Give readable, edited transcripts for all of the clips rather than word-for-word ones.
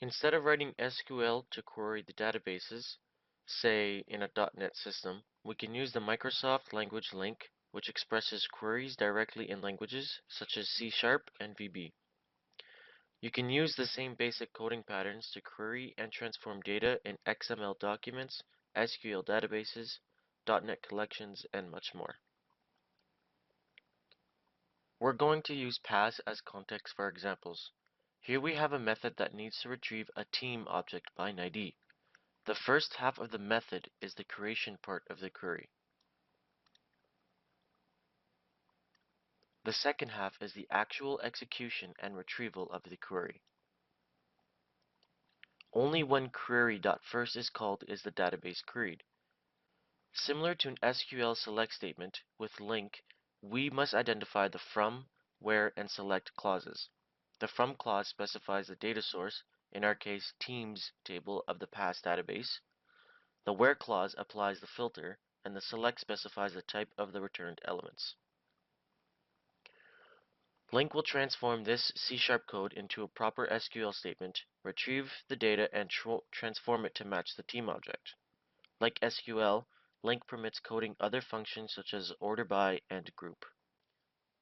Instead of writing SQL to query the databases, say in a .NET system, we can use the Microsoft language LINQ, which expresses queries directly in languages such as C# and VB. You can use the same basic coding patterns to query and transform data in XML documents, SQL databases, .NET collections, and much more. We're going to use paths as context for examples. Here we have a method that needs to retrieve a team object by an ID. The first half of the method is the creation part of the query. The second half is the actual execution and retrieval of the query. Only when query.first is called is the database queried. Similar to an SQL select statement, with LINQ, we must identify the from, where, and select clauses. The from clause specifies the data source, in our case teams table of the past database. The where clause applies the filter, and the select specifies the type of the returned elements. LINQ will transform this C# code into a proper SQL statement, retrieve the data, and transform it to match the team object. Like SQL, LINQ permits coding other functions such as order by and group.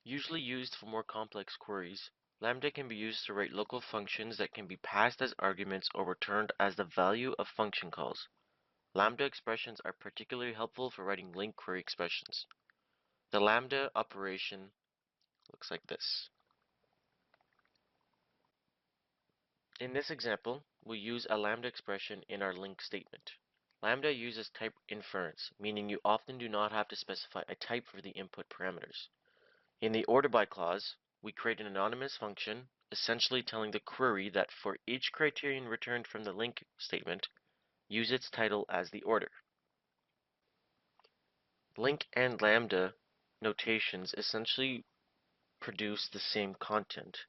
Usually used for more complex queries, Lambda can be used to write local functions that can be passed as arguments or returned as the value of function calls. Lambda expressions are particularly helpful for writing LINQ query expressions. The Lambda operation looks like this. In this example, we use a Lambda expression in our LINQ statement. Lambda uses type inference, meaning you often do not have to specify a type for the input parameters. In the order by clause, we create an anonymous function, essentially telling the query that for each criterion returned from the LINQ statement, use its title as the order. LINQ and Lambda notations essentially produce the same content.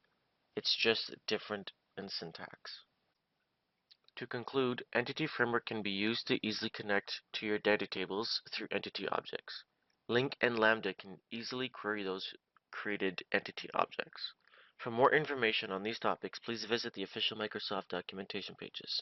It's just different in syntax. To conclude, Entity Framework can be used to easily connect to your data tables through entity objects. LINQ and Lambda can easily query those created entity objects. For more information on these topics, please visit the official Microsoft documentation pages.